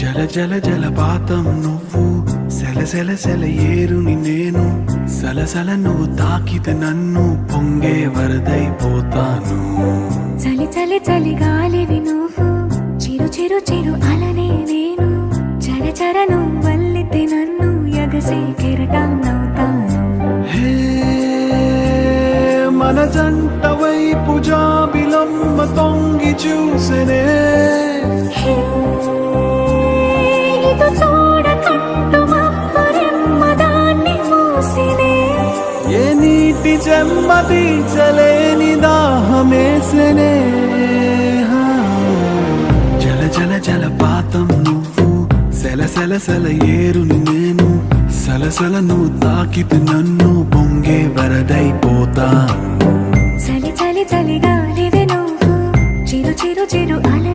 జల జల జలపాతం నువ్వు, సెల సెల సెల ఏరుని నేను, సలసల నువ్వు తాకితే నన్ను పొంగే వరదైపోతాను. చలి చలి చలి గాలివి నువ్వు, చిరు చిరు చిరు అలనే నేను, చర చర నువ్వు వల్లితే నన్ను ఎగసే కెరటం నవ్వుతాను. హే మన జంట వైపు జాబిలమ్మ తొంగి చూసెనే, ఇటు చూడకంటూ మబ్బురెమ్మ దాన్ని మూసినే, ఏ నీటి చెమ్మ తీర్చలేని దాహమేసెనే. జల జల జలపాతం నువ్వు, సెల సెల సెల ఏరుని నేను, సలసల నువ్వు తాకితే నన్ను పొంగే వరదైపోతాను. చలి చలి చలి గాలివి నువ్వు, చిరు చిరు చిరు అల